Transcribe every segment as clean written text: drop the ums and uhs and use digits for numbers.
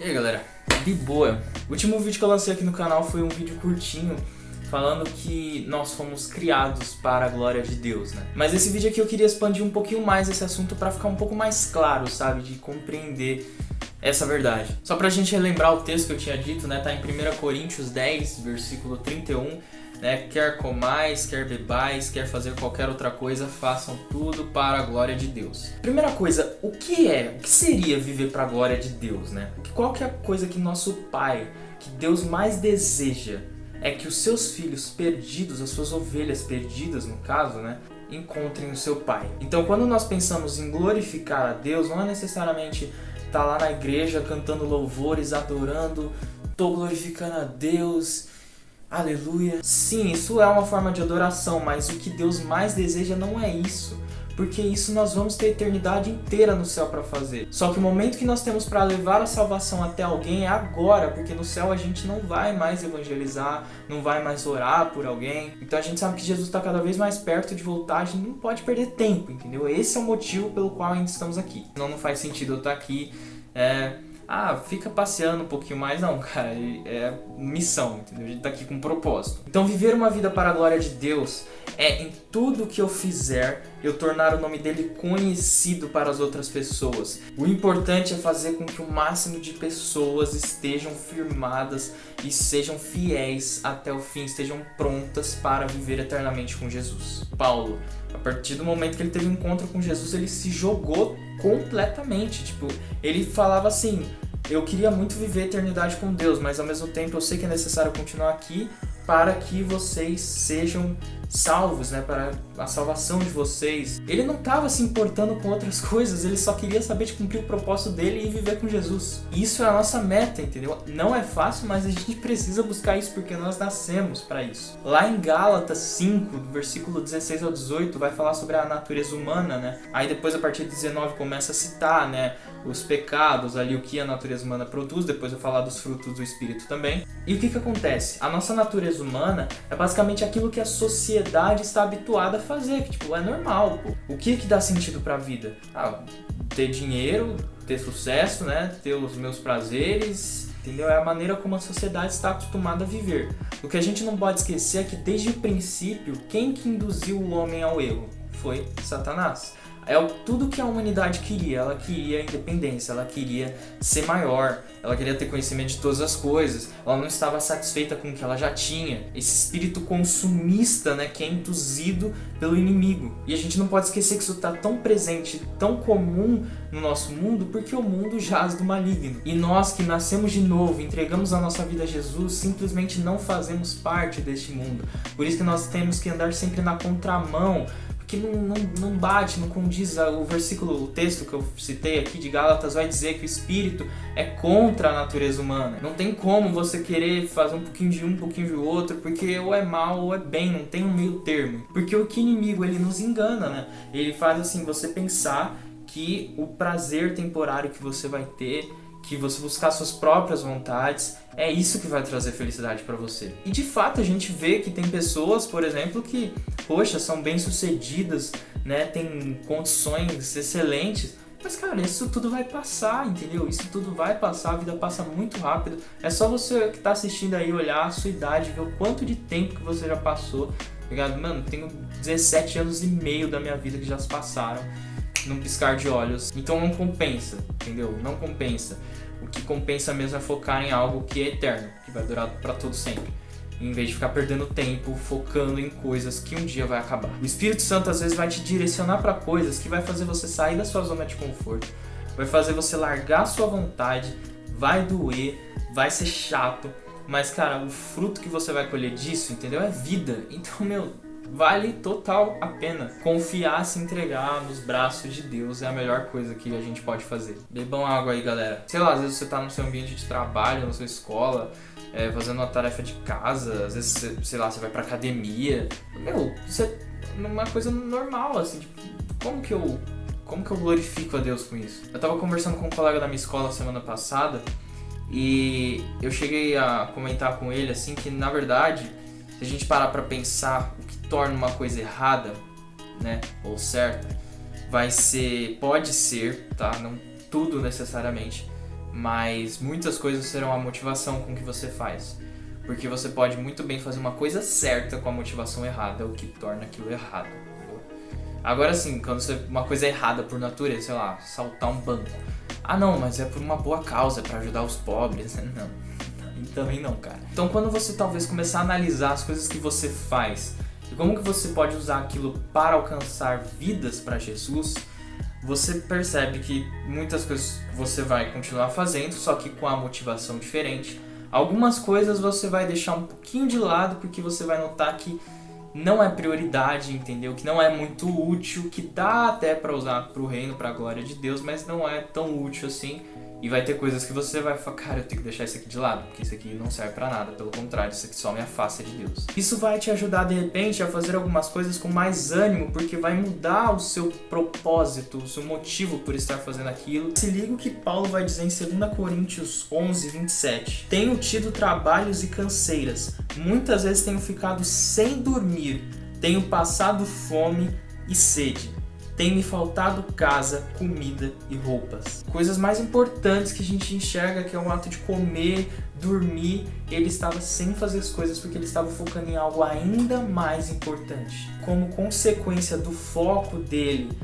E aí galera, de boa. O último vídeo que eu lancei aqui no canal foi um vídeo curtinho falando que nós fomos criados para a glória de Deus, né? Mas esse vídeo aqui eu queria expandir um pouquinho mais esse assunto para ficar um pouco mais claro, sabe? De compreender essa verdade. Só pra gente relembrar o texto que eu tinha dito, né? Tá em 1 Coríntios 10, versículo 31, né? Quer comais, quer bebais, quer fazer qualquer outra coisa, façam tudo para a glória de Deus. Primeira coisa, o que seria viver para a glória de Deus, né? Qual que é a coisa que nosso Pai, que Deus mais deseja, é que os seus filhos perdidos, as suas ovelhas perdidas no caso, né, encontrem o seu Pai. Então quando nós pensamos em glorificar a Deus, não é necessariamente estar lá na igreja cantando louvores, adorando, tô glorificando a Deus, aleluia. Sim, isso é uma forma de adoração, mas o que Deus mais deseja não é isso. Porque isso nós vamos ter a eternidade inteira no céu para fazer. Só que o momento que nós temos para levar a salvação até alguém é agora, porque no céu a gente não vai mais evangelizar, não vai mais orar por alguém. Então a gente sabe que Jesus está cada vez mais perto de voltar, a gente não pode perder tempo, entendeu? Esse é o motivo pelo qual ainda estamos aqui. Senão não faz sentido eu estar aqui, fica passeando um pouquinho mais. Não, cara, é missão, entendeu? A gente tá aqui com um propósito. Então viver uma vida para a glória de Deus é em tudo que eu fizer, eu tornar o nome dele conhecido para as outras pessoas. O importante é fazer com que o máximo de pessoas estejam firmadas e sejam fiéis até o fim, estejam prontas para viver eternamente com Jesus. Paulo, a partir do momento que ele teve um encontro com Jesus, ele se jogou completamente. Ele falava assim: eu queria muito viver a eternidade com Deus, mas ao mesmo tempo eu sei que é necessário continuar aqui para que vocês sejam salvos, né? Para a salvação de vocês. Ele não estava se importando com outras coisas, ele só queria saber de cumprir o propósito dele e viver com Jesus. Isso é a nossa meta, entendeu? Não é fácil, mas a gente precisa buscar isso porque nós nascemos para isso. Lá em Gálatas 5, do versículo 16 ao 18, vai falar sobre a natureza humana, né? Aí depois, a partir de 19, começa a citar, né, os pecados ali, o que a natureza humana produz. Depois eu falar dos frutos do Espírito também. E o que acontece? A nossa natureza humana é basicamente aquilo que a sociedade está habituada a fazer, que é normal, pô. O que dá sentido pra vida? Ter dinheiro, ter sucesso, né? Ter os meus prazeres, entendeu? É a maneira como a sociedade está acostumada a viver. O que a gente não pode esquecer é que desde o princípio, quem que induziu o homem ao erro? Foi Satanás. É tudo que a humanidade queria. Ela queria independência, ela queria ser maior, ela queria ter conhecimento de todas as coisas, ela não estava satisfeita com o que ela já tinha. Esse espírito consumista, né, que é induzido pelo inimigo. E a gente não pode esquecer que isso está tão presente, tão comum no nosso mundo, porque o mundo jaz do maligno. E nós que nascemos de novo, entregamos a nossa vida a Jesus, simplesmente não fazemos parte deste mundo. Por isso que nós temos que andar sempre na contramão, que não bate, não condiz. O texto que eu citei aqui de Gálatas vai dizer que o espírito é contra a natureza humana. Não tem como você querer fazer um pouquinho de um pouquinho de outro, porque ou é mal ou é bem, não tem um meio termo. Porque o que inimigo, ele nos engana, né? Ele faz assim, você pensar que o prazer temporário que você vai ter, que você buscar suas próprias vontades, é isso que vai trazer felicidade pra você. E de fato a gente vê que tem pessoas, por exemplo, que, poxa, são bem-sucedidas, né, tem condições excelentes, mas cara, isso tudo vai passar, entendeu? Isso tudo vai passar, a vida passa muito rápido. É só você que tá assistindo aí olhar a sua idade, ver o quanto de tempo que você já passou, ligado? Mano, tenho 17 anos e meio da minha vida que já se passaram num piscar de olhos. Então não compensa, entendeu? Não compensa. O que compensa mesmo é focar em algo que é eterno, que vai durar para todo sempre, em vez de ficar perdendo tempo focando em coisas que um dia vai acabar. O Espírito Santo às vezes vai te direcionar para coisas que vai fazer você sair da sua zona de conforto, vai fazer você largar a sua vontade, vai doer, vai ser chato, mas cara, o fruto que você vai colher disso, entendeu? É vida. Então, vale total a pena. Confiar, se entregar nos braços de Deus é a melhor coisa que a gente pode fazer. Bebam água aí, galera. Sei lá, às vezes você tá no seu ambiente de trabalho, na sua escola, fazendo uma tarefa de casa, às vezes, você vai pra academia. Isso é uma coisa normal, assim, como que eu glorifico a Deus com isso? Eu tava conversando com um colega da minha escola semana passada e eu cheguei a comentar com ele, assim, que na verdade, se a gente parar pra pensar o que torna uma coisa errada, né, ou certa, pode ser, tá, não tudo necessariamente, mas muitas coisas serão a motivação com que você faz. Porque você pode muito bem fazer uma coisa certa com a motivação errada, o que torna aquilo errado. Agora sim, quando uma coisa é errada por natureza, sei lá, assaltar um banco. Ah não, mas é por uma boa causa, é pra ajudar os pobres. Não, e também não, cara. Então quando você talvez começar a analisar as coisas que você faz e como que você pode usar aquilo para alcançar vidas para Jesus, você percebe que muitas coisas você vai continuar fazendo, só que com a motivação diferente. Algumas coisas você vai deixar um pouquinho de lado porque você vai notar que não é prioridade, entendeu? Que não é muito útil, que dá até para usar para o reino, para a glória de Deus, mas não é tão útil assim. E vai ter coisas que você vai falar, cara, eu tenho que deixar isso aqui de lado, porque isso aqui não serve pra nada, pelo contrário, isso aqui só me afasta de Deus. Isso vai te ajudar, de repente, a fazer algumas coisas com mais ânimo, porque vai mudar o seu propósito, o seu motivo por estar fazendo aquilo. Se liga o que Paulo vai dizer em 2 Coríntios 11, 27. Tenho tido trabalhos e canseiras, muitas vezes tenho ficado sem dormir, tenho passado fome e sede. Tem me faltado casa, comida e roupas. Coisas mais importantes que a gente enxerga, que é o ato de comer, dormir. Ele estava sem fazer as coisas porque ele estava focando em algo ainda mais importante. Como consequência do foco dele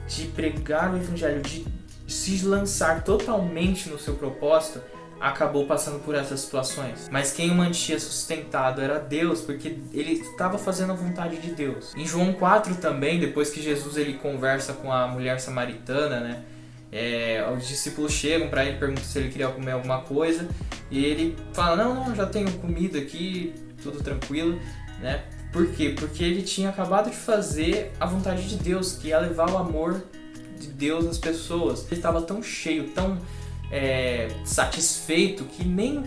de pregar o evangelho, de se lançar totalmente no seu propósito, acabou passando por essas situações. Mas quem o mantinha sustentado era Deus, porque ele estava fazendo a vontade de Deus. Em João 4 também, depois que Jesus ele conversa com a mulher samaritana, né? Os discípulos chegam para ele, perguntam se ele queria comer alguma coisa, e ele fala, não, já tenho comida aqui, tudo tranquilo, né? Por quê? Porque ele tinha acabado de fazer a vontade de Deus, que ia levar o amor de Deus às pessoas. Ele estava tão cheio, tão satisfeito que nem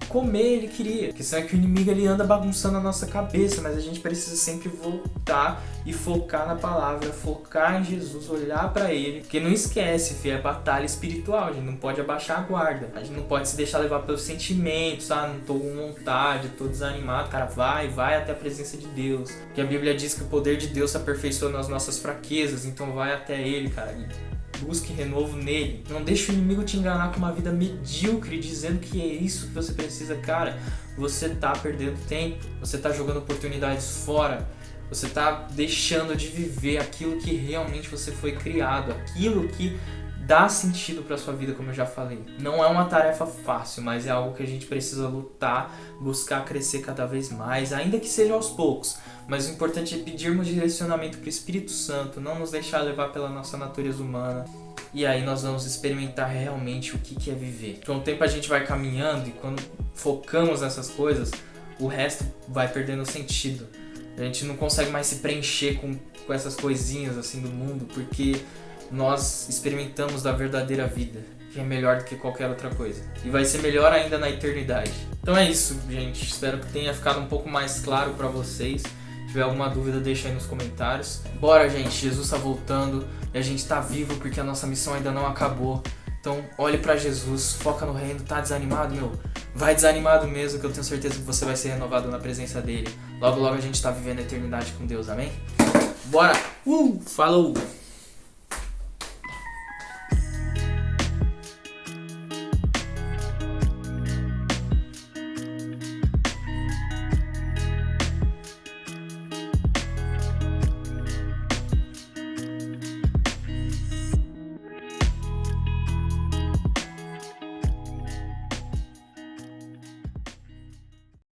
comer ele queria. A questão é que o inimigo ele anda bagunçando a nossa cabeça, mas a gente precisa sempre voltar e focar na palavra, focar em Jesus, olhar pra ele, porque não esquece, filho, é batalha espiritual, a gente não pode abaixar a guarda, a gente não pode se deixar levar pelos sentimentos, não tô com vontade, tô desanimado, cara, vai até a presença de Deus, porque a Bíblia diz que o poder de Deus se aperfeiçoa nas nossas fraquezas, então vai até ele, cara, busque renovo nele. Não deixe o inimigo te enganar com uma vida medíocre, dizendo que é isso que você precisa. Cara, você tá perdendo tempo, você tá jogando oportunidades fora, você tá deixando de viver aquilo que realmente você foi criado, aquilo que dá sentido para sua vida, como eu já falei. Não é uma tarefa fácil, mas é algo que a gente precisa lutar, buscar crescer cada vez mais, ainda que seja aos poucos. Mas o importante é pedirmos direcionamento para o Espírito Santo, não nos deixar levar pela nossa natureza humana. E aí nós vamos experimentar realmente o que é viver. Com o tempo a gente vai caminhando e quando focamos nessas coisas, o resto vai perdendo sentido. A gente não consegue mais se preencher com essas coisinhas assim do mundo, porque nós experimentamos da verdadeira vida, que é melhor do que qualquer outra coisa. E vai ser melhor ainda na eternidade. Então é isso, gente. Espero que tenha ficado um pouco mais claro para vocês. Se tiver alguma dúvida, deixa aí nos comentários. Bora, gente. Jesus tá voltando e a gente tá vivo porque a nossa missão ainda não acabou. Então, olhe pra Jesus, foca no reino. Tá desanimado, meu? Vai desanimado mesmo, que eu tenho certeza que você vai ser renovado na presença dele. Logo, logo a gente tá vivendo a eternidade com Deus, amém? Bora! Falou!